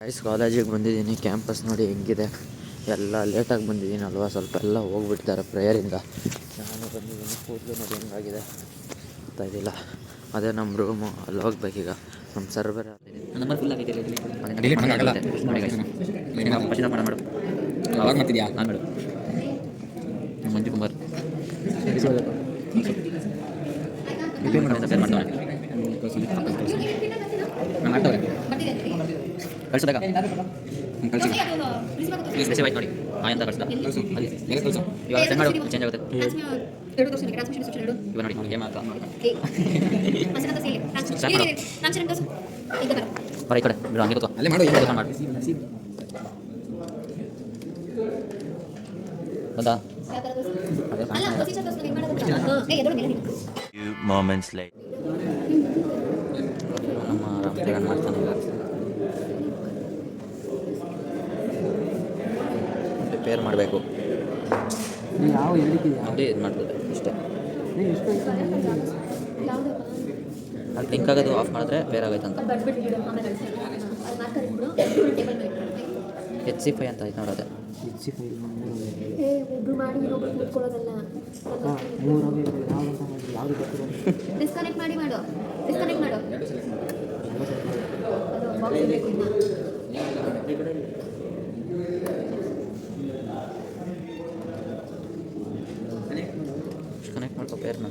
Guys ಕಾಲೇಜಿಗೆ ಬಂದಿದ್ದೀನಿ. Campus ನೋಡಿ ಹೆಂಗಿದೆ. ಎಲ್ಲ ಲೇಟಾಗಿ ಬಂದಿದ್ದೀನಿ ಅಲ್ವಾ, ಸ್ವಲ್ಪ ಎಲ್ಲ ಹೋಗ್ಬಿಟ್ಟಿದ್ದಾರೆ ಪ್ರೇಯರಿಂದ. ನಾನು ಬಂದಿದ್ದೀನಿ, ಕೂದಲು ನೋಡಿ ಹೆಂಗಾಗಿದೆ ಗೊತ್ತಾಯಿಲ್ಲ. ಅದೇ ನಮ್ಮ ರೂಮು, ಅಲ್ಲಿ ಹೋಗ್ಬೇಕೀಗ. ನಮ್ಮ ಸರ್ವರ್ ಮಂಜು ಕುಮಾರ್ ಕಳ್ಸೋದಾಗ ಮೆಸೇಜ್ ಆಯ್ತು ನೋಡಿ. ಅಂತ ಕಳ್ಸದ ಇವಾಗ ಸೆಂಡ್ ಮಾಡು, ಚೇಂಜ್ ಆಗುತ್ತೆ. ಇವಾಗ ನೋಡಿ ಗೇಮ್ ಆಯ್ತು ಬರ ಈ ಕಡೆ ಬಿಡು, ಹಂಗೆ ಕೂತು ಅಲ್ಲೇ ಮಾಡು. ಬಂದಾ moments later ನಮ್ಮ ರಾಮಚಂದ್ರನ್ ಮಾಡ್ತಾನೆ ಪ್ರಿಪೇರ್ ಮಾಡಬೇಕು. ಯಾವ ಅದೇ ಇದು ಮಾಡ್ತದೆ ಇಷ್ಟೇ. ಅಲ್ಲಿ ಲಿಂಕ್ ಆಗೋದು ಆಫ್ ಮಾಡಿದ್ರೆ ಬೇರೆ ಆಗೈತಂತ. HC5 ಅಂತ ಆಯ್ತು ನೋಡೋದೆ. ಡಿಸ್ಕನೆಕ್ಟ್ ಮಾಡಿ ಮಾಡು. ಡಿಸ್ಕನೆಕ್ಟ್ ಮಾಡು. ಕನೆಕ್ಟ್ ಮಾಡ್ಕೋ ಪೇರ್ನ.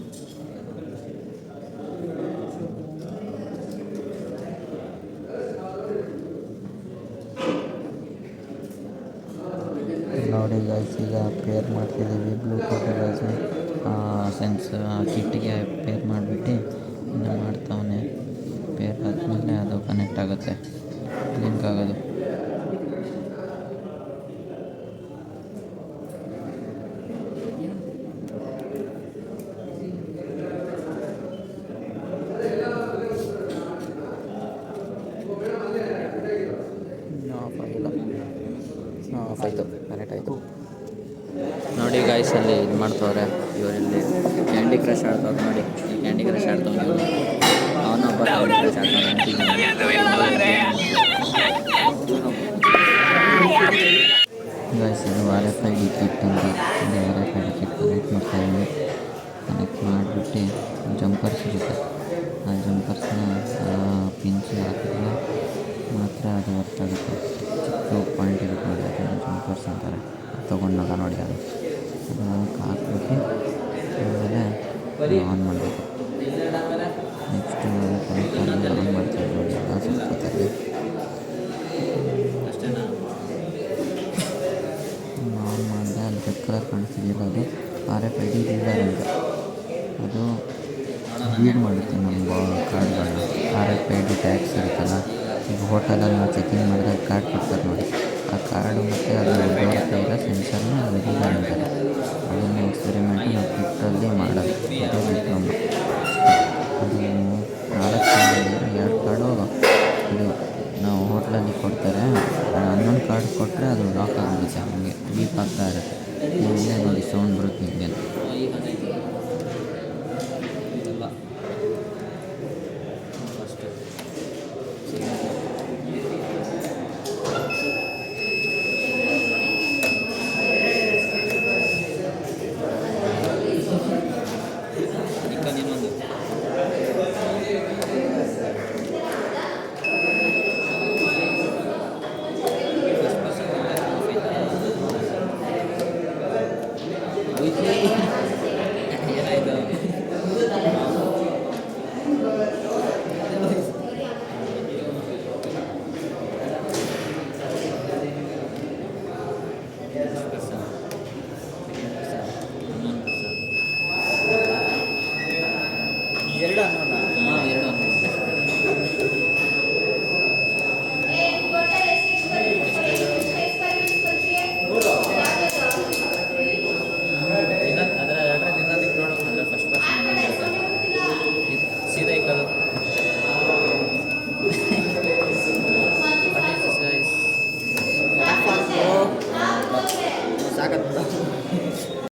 ನೋಡಿ ಗೈಸ್, ಈಗ ಪೇರ್ ಮಾಡ್ತಿದ್ದೀವಿ ಬ್ಲೂಟೂತ್ ಗೈಸು. ಸೆನ್ಸ್ ಕಿಟ್ಟಿಗೆ ಪೇರ್ ಮಾಡಿಬಿಟ್ಟು ಇನ್ನು ಮಾಡ್ತಾವನೆ. ಪೇರ್ ಆದಮೇಲೆ ಅದು ಕನೆಕ್ಟ್ ಆಗುತ್ತೆ, ಲಿಂಕ್ ಆಗೋದು. ಆಫ್ ಆಯಿತು, ಕನೆಕ್ಟ್ ಆಯಿತು ನೋಡಿ ಗೈಸ್. ಅಲ್ಲಿ ಇದು ಮಾಡ್ತವ್ರೆ ಇವರಲ್ಲಿ, ಕ್ಯಾಂಡಿ ಕ್ರಶ್ ಆಡ್ತವ್ರು ನೋಡಿ. ಈ ಕ್ಯಾಂಡಿ ಕ್ರಶ್ ಆಡ್ತವ್ನು ಇವನು, ಅವನೊಬ್ಬ ಕ್ಯಾಂಡಿ ಕ್ರಶ್ ಗೈಸ್. ಇದು RFID ಕಿಟ್ ಅಂತ, ಇದು RFID ಕಿಟ್ ಕನೆಕ್ಟ್ ಮಾಡ್ತಾಯಿದ್ವಿ. ಕನೆಕ್ಟ್ ಮಾಡಿಬಿಟ್ಟು ಜಂಪರ್ಸ್ ಇರುತ್ತೆ, ಆ ಜಂಪರ್ಸ್ನ ಪಿನ್ಸ್ ಹಾಕಿದ್ರೆ ಮಾತ್ರ ಅದು ವರ್ಕ್ ಆಗುತ್ತೆ. ಚಿಕ್ಕ ಪಾಯಿಂಟ್ ಇರುತ್ತೆ ನೋಡಿ, ಅದನ್ನು ಜಂಪರ್ಸ್ ಅಂತಾರೆ. ತೊಗೊಂಡಾಗ ನೋಡಿ ಅದು ಅದಕ್ಕೆ ಹಾಕ್ಬಿಟ್ಟು ಆಮೇಲೆ ಆನ್ ಮಾಡಬೇಕು. ನೆಕ್ಸ್ಟು ಕನೆಕ್ಟ್ ಆಮೇಲೆ ಆನ್ ಮಾಡ್ತೀವಿ ನೋಡಿ. ಎಲ್ಲ ಸ್ವಲ್ಪ ಆನ್ ಮಾಡಿದೆ. ಅಲ್ಲಿ ರೆಡ್ ಕಲರ್ ಕಾಣಿಸ್ತಿದೆಯಲ್ಲ, ಅದು RFID ರೀಡರ್ ಅಂತ. ಅದು ರೀಡ್ ಮಾಡುತ್ತೆ ನಮ್ಮ ಕಾರ್ಡ್ಗಳನ್ನ. RFID ಟ್ಯಾಗ್ಸ್ ಇರುತ್ತಲ್ಲ, ಈಗ ಹೋಟೆಲಲ್ಲಿ ನಾವು ಚೆಕಿಂಗ್ ಮಾಡಿದಾಗ ಕಾರ್ಡ್ ಕೊಡ್ತಾರೆ ನೋಡಿ, ಆ ಕಾರ್ಡು ಮತ್ತು ಅದು ಡೋರ್ ಇರೋ ಸೆನ್ಸರ್ನ ಅದು ರೀಡರ್ ಅಂತಾರೆ. ಅದನ್ನು ಎಕ್ಸ್ಪೆರಿಮೆಂಟ್ ನಾವು ಕಿಟ್ಟಲ್ಲಿ ಮಾಡೋದು. ಅದೇ ಡಿಪ್ಲೊಮಾ. ಅದು 4 ಕಾರ್ಡ್, 2 ಕಾರ್ಡು ಇದು ನಾವು ಹೋಟ್ಲಲ್ಲಿ ಕೊಡ್ತಾರೆ. ಹನ್ನೊಂದು ಕಾರ್ಡ್ ಕೊಟ್ಟರೆ ಅದು ಲಾಕ್ ಆಗಿಬಿಡುತ್ತೆ, ಹಂಗೆ ವೀಕ್ ಆಗ್ತಾ ಇರುತ್ತೆ. ಇಲ್ಲೇ ನೋಡಿ ಸೌಂಡ್ ಬರುತ್ತೆ ಹಿಂಗೆ. ಎರಡು ಅನ್ನೋಣ. ಎರಡು